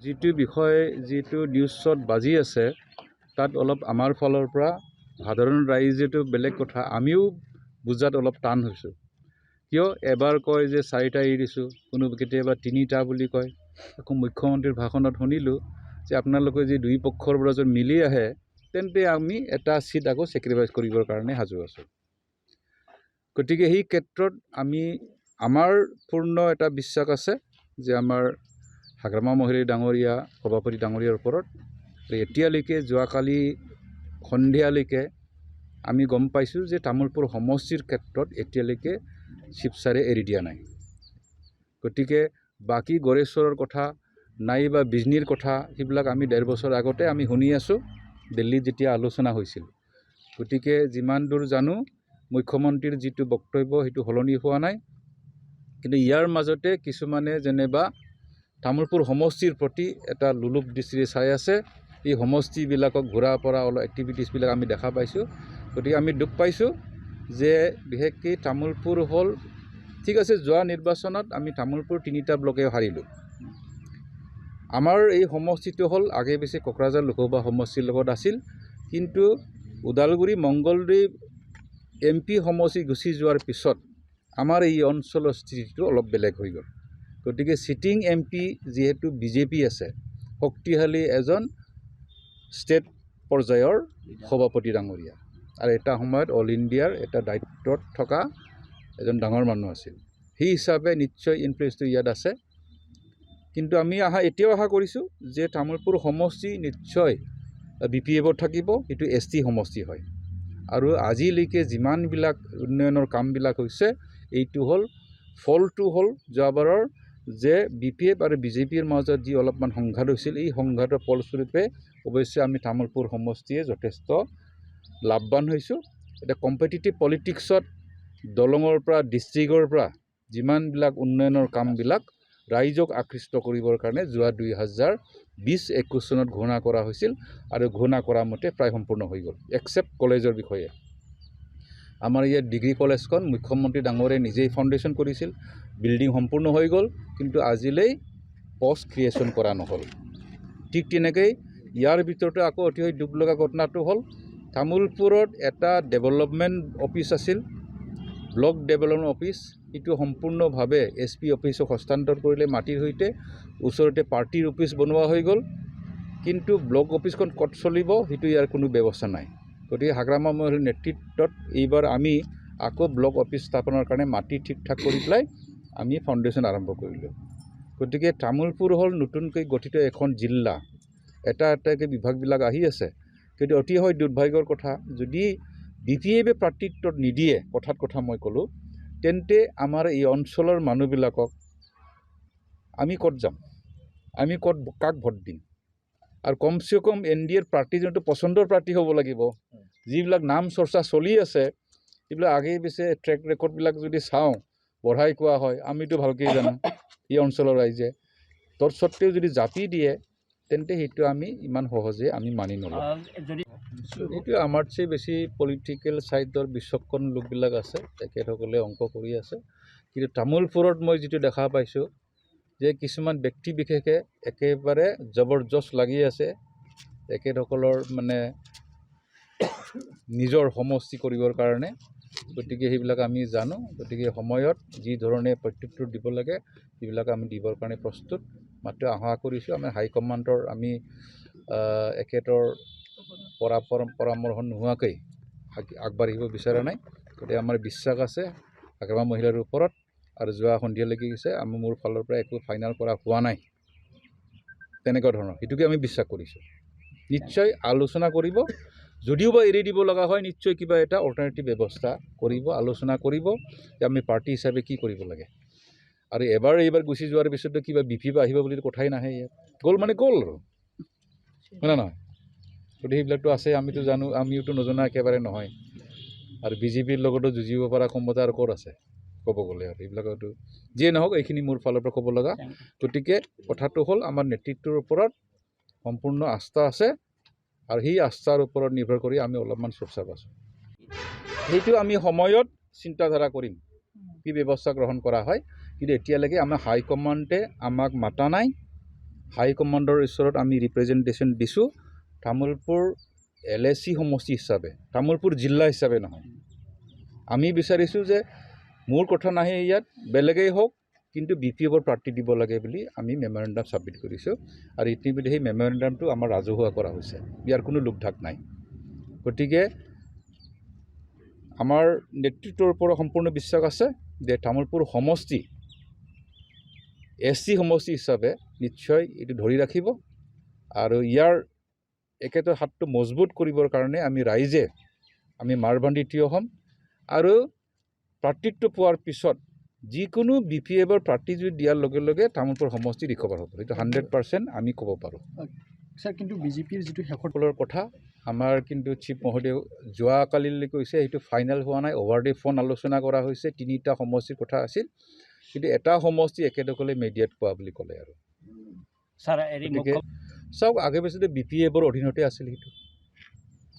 যিটো বিষয় যিটো নিউজত বাজি আছে তাত অলপ আমাৰ ফালৰ পৰা সাধাৰণ ৰাইজেতো বেলেগ কথা, আমিও বুজাত অলপ টান হৈছোঁ। কিয় এবাৰ কয় যে 4টা এৰি দিছোঁ, কোনো কেতিয়াবা 3টা বুলি কয়। আকৌ মুখ্যমন্ত্ৰীৰ ভাষণত শুনিলোঁ যে আপোনালোকে যদি দুই পক্ষৰ পৰা যদি মিলি আহে তেন্তে আমি এটা সিট আকৌ ছেক্ৰিফাইচ কৰিবৰ কাৰণে সাজু আছোঁ। গতিকে সেই ক্ষেত্ৰত আমাৰ পূৰ্ণ এটা বিশ্বাস আছে যে আমাৰ হাগ্ৰামা মহিলী ডাঙৰীয়া সভাপতি ডাঙৰীয়াৰ ওপৰত। এতিয়ালৈকে যোৱাকালি সন্ধিয়ালৈকে আমি গম পাইছোঁ যে তামোলপুৰ সমষ্টিৰ ক্ষেত্ৰত এতিয়ালৈকে শিৱসাৰে এৰি দিয়া নাই। গতিকে বাকী গড়েশ্বৰৰ কথা নাইবা বিজনীৰ কথা সেইবিলাক আমি 1.5 বছৰ আগতে আমি শুনি আছোঁ দিল্লীত যেতিয়া আলোচনা হৈছিল। গতিকে যিমান দূৰ জানো মুখ্যমন্ত্ৰীৰ যিটো বক্তব্য সেইটো সলনি হোৱা নাই। কিন্তু ইয়াৰ মাজতে কিছুমানে যেনিবা তামোলপুৰ সমষ্টিৰ প্ৰতি এটা লোলুপ দৃষ্টিৰে চাই আছে। এই সমষ্টিবিলাকক ঘূৰা পৰা অলপ এক্টিভিটিছবিলাক আমি দেখা পাইছোঁ। গতিকে আমি দুখ পাইছোঁ যে বিশেষকৈ তামোলপুৰ হ'ল, ঠিক আছে যোৱা নিৰ্বাচনত আমি তামোলপুৰ 3টা ব্লকে হাৰিলোঁ। আমাৰ এই সমষ্টিটো হ'ল আগে পিছে কোকৰাঝাৰ লোকসভা সমষ্টিৰ লগত আছিল, কিন্তু ওদালগুৰি মংগলদৈ MP সমষ্টি গুচি যোৱাৰ পিছত আমাৰ এই অঞ্চলৰ স্থিতিটো অলপ বেলেগ হৈ গ'ল। গতিকে চিটিং MP যিহেতু BJP আছে, শক্তিশালী এজন ষ্টেট পৰ্যায়ৰ সভাপতি ডাঙৰীয়া আৰু এটা সময়ত অল ইণ্ডিয়াৰ এটা দায়িত্বত থকা এজন ডাঙৰ মানুহ আছিল। সেই হিচাপে নিশ্চয় ইনফ্লুৱেঞ্চটো ইয়াত আছে। কিন্তু আমি এতিয়াও আশা কৰিছোঁ যে তামোলপুৰ সমষ্টি নিশ্চয় BPFত থাকিব। এইটো ST সমষ্টি হয় আৰু আজিলৈকে যিমানবিলাক উন্নয়নৰ কামবিলাক হৈছে এইটো হ'ল ফলটো হ'ল যোৱাবাৰৰ যে BPF আৰু BJPৰ মাজত যি অলপমান সংঘাত হৈছিল, এই সংঘাতৰ ফলস্বৰূপে অৱশ্যে আমি তামোলপুৰ সমষ্টিয়ে যথেষ্ট লাভৱান হৈছোঁ। এতিয়া কম্পিটিটিভ পলিটিক্সত দলঙৰ পৰা ডিষ্ট্ৰিক্টৰ পৰা যিমানবিলাক উন্নয়নৰ কামবিলাক ৰাইজক আকৃষ্ট কৰিবৰ কাৰণে যোৱা 2020-21 চনত ঘোষণা কৰা হৈছিল আৰু ঘোষণা কৰা মতে প্ৰায় সম্পূৰ্ণ হৈ গ'ল, এক্সেপ্ট কলেজৰ বিষয়ে। আমাৰ ইয়াত ডিগ্ৰী কলেজখন মুখ্যমন্ত্ৰী ডাঙৰে নিজেই ফাউণ্ডেশ্যন কৰিছিল, বিল্ডিং সম্পূৰ্ণ হৈ গ'ল, কিন্তু আজিলৈ পষ্ট ক্ৰিয়েশ্যন কৰা নহ'ল। ঠিক তেনেকৈ ইয়াৰ ভিতৰতে আকৌ অতিশয় দুখ লগা ঘটনাটো হ'ল তামোলপুৰত এটা ডেভেলপমেণ্ট অফিচ আছিল, ব্লক ডেভেলপমেণ্ট অফিচ। এইটো সম্পূৰ্ণভাৱে SP অফিচক হস্তান্তৰ কৰিলে মাটিৰ সৈতে, ওচৰতে পাৰ্টিৰ অফিচ বনোৱা হৈ গ'ল। কিন্তু ব্লক অফিচখন ক'ত চলিব সেইটো ইয়াৰ কোনো ব্যৱস্থা নাই। গতিকে হাগ্ৰামা মহিলৰ নেতৃত্বত এইবাৰ আমি আকৌ ব্লক অফিচ স্থাপনৰ কাৰণে মাটি ঠিক ঠাক কৰি পেলাই আমি ফাউণ্ডেশ্যন আৰম্ভ কৰিলোঁ। গতিকে তামোলপুৰ হ'ল নতুনকৈ গঠিত এখন জিলা, এটাকৈ বিভাগবিলাক আহি আছে। কিন্তু অতিশয় দুৰ্ভাগ্যৰ কথা, যদি BPFে প্ৰাৰ্থিত্ব নিদিয়ে, কথা মই ক'লোঁ, তেন্তে আমাৰ এই অঞ্চলৰ মানুহবিলাকক আমি ক'ত যাম, আমি কাক ভোট দিম? আৰু কমচে কম NDAৰ প্ৰাৰ্থীজনটো পচন্দৰ প্ৰাৰ্থী হ'ব লাগিব। যিবিলাক নাম চৰ্চা চলি আছে এইবিলাক আগে পিছে ট্ৰেক ৰেকৰ্ডবিলাক যদি চাওঁ, বঢ়াই কোৱা হয়, আমিতো ভালকেই জানো এই অঞ্চলৰ ৰাইজে। তৎসত্ত্বেও যদি জাপি দিয়ে তেন্তে সেইটো আমি ইমান সহজে আমি মানি নলওঁ। এইটো আমাৰ চেয়ে বেছি পলিটিকেল ছাইডৰ বিচক্ষণ লোকবিলাক আছে, তেখেতসকলে অংক কৰি আছে। কিন্তু তামোলপুৰত মই যিটো দেখা পাইছোঁ যে কিছুমান ব্যক্তি বিশেষে একেবাৰে জবৰদস্ত লাগি আছে তেখেতসকলৰ মানে নিজৰ সমষ্টি কৰিবৰ কাৰণে। গতিকে সেইবিলাক আমি জানো। গতিকে সময়ত যি ধৰণে প্ৰত্যুত্তৰ দিব লাগে সেইবিলাক আমি দিবৰ কাৰণে প্ৰস্তুত। মাত্ৰ আশা কৰিছোঁ আমি হাইকমাণ্ডৰ আমি এখেতৰ পৰামৰ্শ নোহোৱাকৈ আগবাঢ়িব বিচৰা নাই। গতিকে আমাৰ বিশ্বাস আছে হাগ্ৰামা মহিলাৰ ওপৰত। আৰু যোৱা সন্ধিয়ালৈকে গৈছে মোৰ ফালৰ পৰা একো ফাইনেল কৰা হোৱা নাই তেনেকুৱা ধৰণৰ, সেইটোকে আমি বিশ্বাস কৰিছোঁ। নিশ্চয় আলোচনা কৰিব, যদিও বা এৰি দিব লগা হয় নিশ্চয় কিবা এটা অল্টাৰনেটিভ ব্যৱস্থা কৰিব, আলোচনা কৰিব যে আমি পাৰ্টি হিচাপে কি কৰিব লাগে। আৰু এইবাৰ গুচি যোৱাৰ পিছতো কিবা BPF আহিব বুলি কথাই নাহে। ইয়াত গ'ল মানে গ'ল আৰু, হয় না নহয়? গতিকে সেইবিলাকতো আছে, আমিতো জানো, আমিওতো নজনা একেবাৰে নহয়। আৰু BJPৰ লগতো যুঁজিব পৰা ক্ষমতা আৰু ক'ত আছে ক'ব গ'লে। আৰু এইবিলাকতো যিয়ে নহওক এইখিনি মোৰ ফালৰ পৰা ক'ব লগা। গতিকে কথাটো হ'ল আমাৰ নেতৃত্বৰ ওপৰত সম্পূৰ্ণ আস্থা আছে আৰু সেই আস্থাৰ ওপৰত নিৰ্ভৰ কৰি আমি অলপমান চুপচাপ আছোঁ। সেইটো আমি সময়ত চিন্তাধাৰা কৰিম কি ব্যৱস্থা গ্ৰহণ কৰা হয়। কিন্তু এতিয়ালৈকে আমাৰ হাইকমাণ্ডে আমাক মাতা নাই, হাই কমাণ্ডৰ ওচৰত আমি ৰিপ্ৰেজেণ্টেশ্যন দিছোঁ তামোলপুৰ LAC সমষ্টি হিচাপে, তামোলপুৰ জিলা হিচাপে নহয়। আমি বিচাৰিছোঁ যে মোৰ কথা নাহে ইয়াত, বেলেগেই হওক, কিন্তু BPFৰ প্ৰাৰ্থী দিব লাগে বুলি আমি মেমৰেণ্ডাম ছাবমিট কৰিছোঁ। আৰু ইতিমধ্যে সেই মেমৰেণ্ডামটো আমাৰ ৰাজহুৱা কৰা হৈছে, ইয়াৰ কোনো লোকঢাক নাই। গতিকে আমাৰ নেতৃত্বৰ ওপৰত সম্পূৰ্ণ বিশ্বাস আছে যে তামোলপুৰ সমষ্টি SC সমষ্টি হিচাপে নিশ্চয় এইটো ধৰি ৰাখিব। আৰু ইয়াৰ একেটা হাতটো মজবুত কৰিবৰ কাৰণে আমি ৰাইজে আমি মাৰবান্ধি থিয় হ'ম। আৰু প্ৰাৰ্থিত্ব পোৱাৰ পিছত যিকোনো BPFৰ প্ৰাৰ্থী যদি দিয়াৰ লগে লগে তামোলপুৰ সমষ্টি ৰিকভাৰ হ'ব, সেইটো 100% আমি ক'ব পাৰোঁ। স্যাৰ, কিন্তু বিজেপিৰ যিটো শেষৰ কথা আমাৰ কিন্তু চিফ মহোদয় যোৱাকালিলৈ কৈছে সেইটো ফাইনেল হোৱা নাই, অভাৰ দ্য ফোন আলোচনা কৰা হৈছে, 3টা সমষ্টিৰ কথা আছিল, কিন্তু এটা সমষ্টি একেদখলে মেডিয়াত পোৱা বুলি ক'লে। আৰু গতিকে চাওক, আগে পিছতে BPFৰ অধীনতে আছিল সেইটো,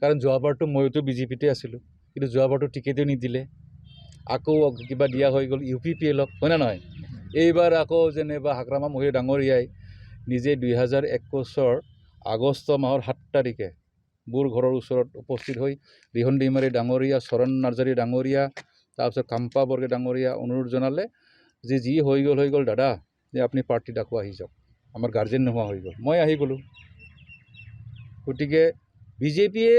কাৰণ যোৱাবাৰতো ময়োতো BJPতে আছিলোঁ, কিন্তু যোৱাবাৰতো টিকেটো নিদিলে, আকৌ কিবা দিয়া হৈ গ'ল UPPLক, হয় না নহয়? এইবাৰ আকৌ যেনিবা হাগ্ৰামা মহীয় ডাঙৰীয়াই নিজে 2021 আগষ্ট মাহৰ 7 তাৰিখে মোৰ ঘৰৰ ওচৰত উপস্থিত হৈ ৰিহন দৈমাৰী ডাঙৰীয়া, চৰণ নাৰ্জাৰী ডাঙৰীয়া, তাৰপিছত কাম্পা বৰগে ডাঙৰীয়া অনুৰোধ জনালে যে যি হৈ গ'ল দাদা, যে আপুনি পাৰ্টিত আকৌ আহি যাওক, আমাৰ গাৰ্জেন নোহোৱা হৈ গ'ল। মই আহি গ'লোঁ। গতিকে BJPয়ে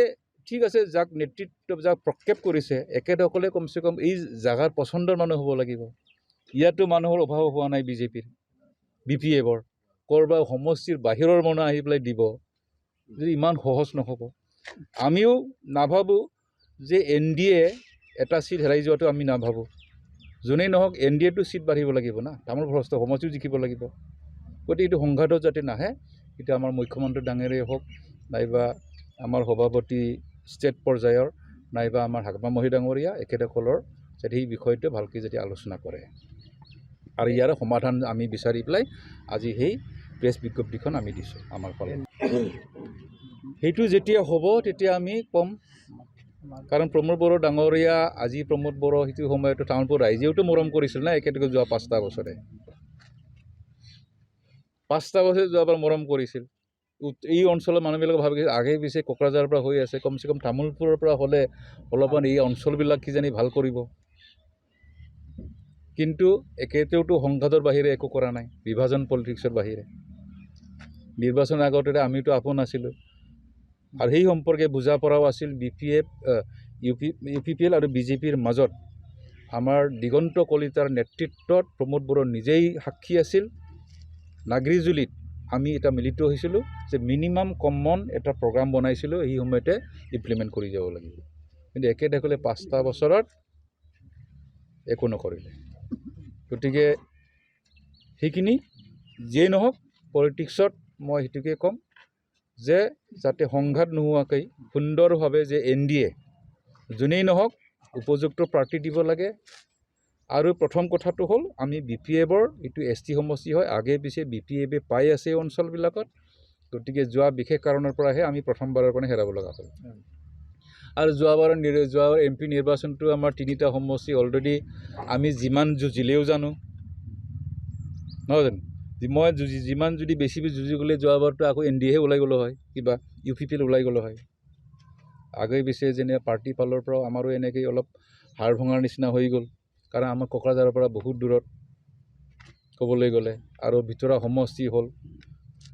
ঠিক আছে, যাক নেতৃত্ব যাক প্ৰক্ষেপ কৰিছে, একেদখলে কমচে কম এই জাগাৰ পচন্দৰ মানুহ হ'ব লাগিব। ইয়াতো মানুহৰ অভাৱ হোৱা নাই BPFৰ, ক'ৰবাৰ সমষ্টিৰ বাহিৰৰ মানুহ আহি পেলাই দিব, যদি ইমান সহজ নহ'ব। আমিও নাভাবোঁ যে NDA এটা চিট হেৰাই যোৱাটো আমি নাভাবোঁ। যোনেই নহওক NDAটো চিট বাঢ়িব লাগিব না, তামোলপুৰ সমষ্টিও জিকিব লাগিব। গতিকে এইটো সংঘাতত যাতে নাহে, এতিয়া আমাৰ মুখ্যমন্ত্ৰী ডাঙৰীয়াই হওক, নাইবা আমাৰ সভাপতি ষ্টেট পৰ্যায়ৰ, নাইবা আমাৰ হাগ্ৰামা মহীয় ডাঙৰীয়া, একেদখলৰ যাতে এই বিষয়টো ভালকৈ যাতে আলোচনা কৰে। আৰু ইয়াৰ সমাধান আমি বিচাৰি পেলাই আজি সেই প্ৰেছ বিজ্ঞপ্তিখন আমি দিছোঁ আমাৰ ফালে। সেইটো যেতিয়া হ'ব তেতিয়া আমি ক'ম, কাৰণ প্ৰমোদ বড়ো ডাঙৰীয়া, আজি প্ৰমোদ বড়ো সেইটো সময়তো তামোলপুৰ ৰাইজেওতো মৰম কৰিছিল না, একেলগে যোৱা 5টা বছৰে 5টা বছৰে যোৱাবাৰ মৰম কৰিছিল। এই অঞ্চলৰ মানুহবিলাকে ভাবি আগে পিছে কোকৰাঝাৰৰ পৰা হৈ আছে, কমচে কম তামোলপুৰৰ পৰা হ'লে অলপমান এই অঞ্চলবিলাক কিজানি ভাল কৰিব। কিন্তু একেতেওতো সংঘাতৰ বাহিৰে একো কৰা নাই, বিভাজন পলিটিক্সৰ বাহিৰে। নিৰ্বাচন আগতে আমিতো আপোন আছিলোঁ, আৰু সেই সম্পৰ্কে বুজা পৰাও আছিল UPPL আৰু BJPৰ মাজত। আমাৰ দিগন্ত কলিতাৰ নেতৃত্বত প্ৰমোদ বড়ো নিজেই সাক্ষী আছিল। নাগৰিজুলিত আমি এটা মিলিত হৈছিলোঁ যে মিনিমাম কমন এটা প্ৰগ্ৰাম বনাইছিলোঁ, এই সময়তে ইমপ্লিমেণ্ট কৰি যাব লাগিব। কিন্তু একেদখলে 5টা বছৰত একো নকৰিলে। গতিকে সেইখিনি যিয়েই নহওক, পলিটিক্সত মই সেইটোকে ক'ম যে যাতে সংঘাত নোহোৱাকৈ সুন্দৰভাৱে যে NDA যোনেই নহওক উপযুক্ত প্ৰাৰ্থী দিব লাগে। আৰু প্ৰথম কথাটো হ'ল আমি BPFৰ এইটো ST সমষ্টি হয়, আগে পিছে BPFে পাই আছে এই অঞ্চলবিলাকত। গতিকে যোৱা বিশেষ কাৰণৰ পৰাহে আমি প্ৰথমবাৰৰ কাৰণে হেৰাব লগা হ'ল। আৰু যোৱাবাৰ MP নিৰ্বাচনটো আমাৰ 3টা সমষ্টি অলৰেডি আমি যিমান যুঁজিলেও জানো, নহয় জানো? মই যিমান যদি বেছি যুঁজি গ'লে যোৱাবাৰতো আকৌ NDAহে ওলাই গ'লো হয়, কিবা UPPL ওলাই গ'লো হয়। আগে পিছে যেনে পাৰ্টি ফালৰ পৰাও আমাৰো এনেকৈ অলপ হাৰ ভঙাৰ নিচিনা হৈ গ'ল, কাৰণ আমাৰ কোকৰাঝাৰৰ পৰা বহুত দূৰত ক'বলৈ গ'লে, আৰু ভিতৰুৱা সমষ্টি হ'ল।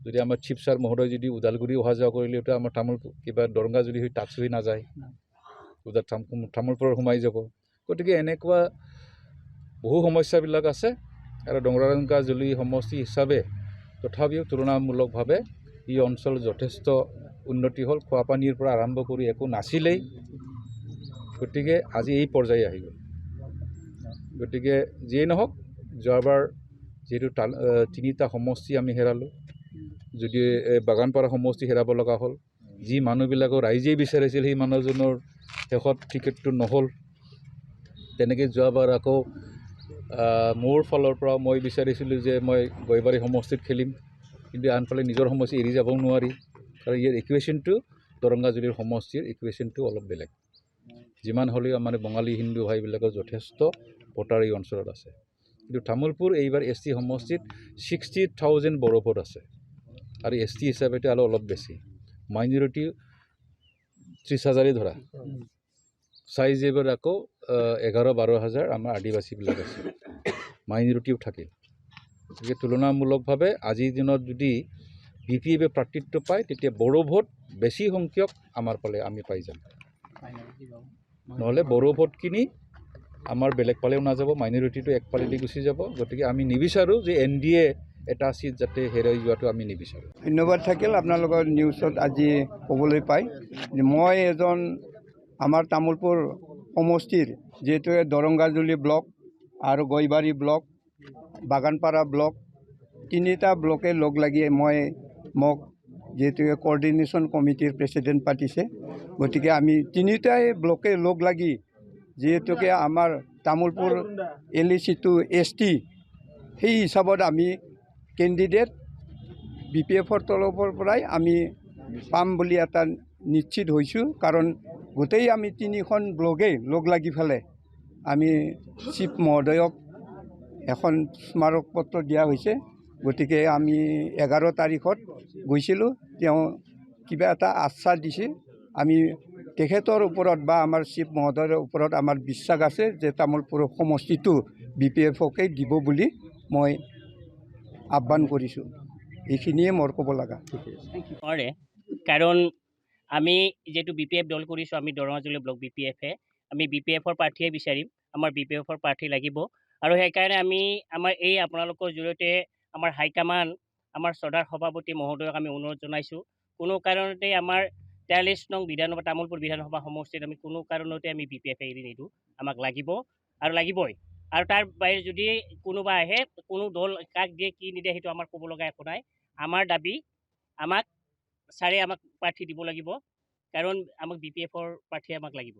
যদি আমাৰ চিফ ছাৰ মহোদয় যদি ওদালগুৰি অহা যোৱা কৰিলেতো আমাৰ তামোলপুৰ কিবা দৰংগা যদি হৈ টাচ হৈ নাযায়, তামোলপুৰত সোমাই যাব। গতিকে এনেকুৱা বহু সমস্যাবিলাক আছে। আৰু ডংৰাৰংকা জুলি সমষ্টি হিচাপে তথাপিও তুলনামূলকভাৱে এই অঞ্চল যথেষ্ট উন্নতি হ'ল, খোৱাপানীৰ পৰা আৰম্ভ কৰি একো নাছিলেই। গতিকে আজি এই পৰ্যায়ে আহি গ'ল। গতিকে যিয়েই নহওক, যোৱাবাৰ যিহেতু 3টা সমষ্টি আমি হেৰালোঁ, যদি বাগানপাৰা সমষ্টি হেৰাব লগা হ'ল, যি মানুহবিলাকৰ ৰাইজেই বিচাৰিছিল সেই মানুহজনৰ শেষত টিকেটটো নহ'ল। তেনেকৈ যোৱাবাৰ আকৌ মোৰ ফালৰ পৰা মই বিচাৰিছিলোঁ যে মই গয়বাৰী সমষ্টিত খেলিম, কিন্তু আনফালে নিজৰ সমষ্টি এৰি যাবও নোৱাৰি, কাৰণ ইয়াৰ ইকুৱেশ্যনটো দৰংগাজুলিৰ সমষ্টিৰ ইকুৱেশ্যনটো অলপ বেলেগ। যিমান হ'লেও আমাৰ বঙালী হিন্দু ভাইবিলাকৰ যথেষ্ট ভোটাৰ এই অঞ্চলত আছে। কিন্তু তামোলপুৰ এইবাৰ ST সমষ্টিত 60,000 বড়ো ভোট আছে। আৰু ST হিচাপেতো আৰু অলপ বেছি মাইনৰিটি 30,000 ধৰা চাইজ এইবাৰ আকৌ 11-12 হাজাৰ আমাৰ আদিবাসীবিলাক আছে মাইনৰিটিও থাকে গতিকে তুলনামূলকভাৱে আজিৰ দিনত যদি BPF প্ৰাৰ্থিত্ব পায় তেতিয়া বড়ো ভোট বেছি সংখ্যক আমাৰ ফালে আমি পাই যাম নহ'লে বড়ো ভোটখিনি আমাৰ বেলেগ ফালেও নাযাব মাইনৰিটিটো এক ফালেদি গুচি যাব গতিকে আমি নিবিচাৰোঁ যে NDA এটা চিট যাতে হেৰাই যোৱাটো আমি নিবিচাৰোঁ ধন্যবাদ থাকিল আপোনালোকৰ নিউজত আজি ক'বলৈ পাই যে মই এজন আমাৰ তামোলপুৰ সমষ্টিৰ যিহেতু দৰংগাজুলি ব্লক আৰু গৈবাৰী ব্লক বাগানপাৰা ব্লক তিনিটা ব্লকে লগ লাগি মোক যিহেতু কোঅৰ্ডিনেশ্যন কমিটিৰ প্ৰেচিডেণ্ট পাতিছে গতিকে আমি তিনিটাই ব্লকে লগ লাগি যিহেতুকে আমাৰ তামোলপুৰ LECটো ST সেই হিচাপত আমি কেণ্ডিডেট BPFৰ তৰফৰ পৰাই আমি পাম বুলি এটা নিশ্চিত হৈছোঁ কাৰণ গোটেই আমি তিনিখন ব্লকেই লগ লাগি পেলাই আমি চিফ মহোদয়ক এখন স্মাৰক পত্ৰ দিয়া হৈছে গতিকে আমি 11 তাৰিখত গৈছিলোঁ তেওঁ কিবা এটা আশ্বাস দিছে আমি তেখেতৰ ওপৰত বা আমাৰ চিফ মহোদয়ৰ ওপৰত আমাৰ বিশ্বাস আছে যে তামোলপুৰ সমষ্টিটো BPFকে দিব বুলি মই আহ্বান কৰিছোঁ এইখিনিয়ে মোৰ ক'ব লগা কৰে কাৰণ আমি যেহেতু BPF দল কৰিছোঁ আমি দৰঙাজুলি ব্লক BPFে আমি BPFৰ প্ৰাৰ্থীয়ে বিচাৰিম আমাৰ BPFৰ প্ৰাৰ্থী লাগিব আৰু সেইকাৰণে আমি আমাৰ এই আপোনালোকৰ জৰিয়তে আমাৰ হাইকমাণ্ড আমাৰ শ্ৰদ্ধাৰ সভাপতি মহোদয়ক আমি অনুৰোধ জনাইছোঁ কোনো কাৰণতে আমাৰ 43 নং বিধানসভা তামোলপুৰ বিধানসভা সমষ্টিত আমি কোনো কাৰণতে আমি BPF এৰি নিদিওঁ আমাক লাগিব আৰু লাগিবই আৰু তাৰ বাহিৰে যদি কোনোবা আহে কোনো দল কাক দিয়ে কি নিদিয়ে সেইটো আমাৰ ক'ব লগা একো নাই আমাৰ দাবী আমাক ছাৰে আমাক প্ৰাৰ্থী দিব লাগিব কাৰণ আমাক BPFৰ প্ৰাৰ্থী আমাক লাগিব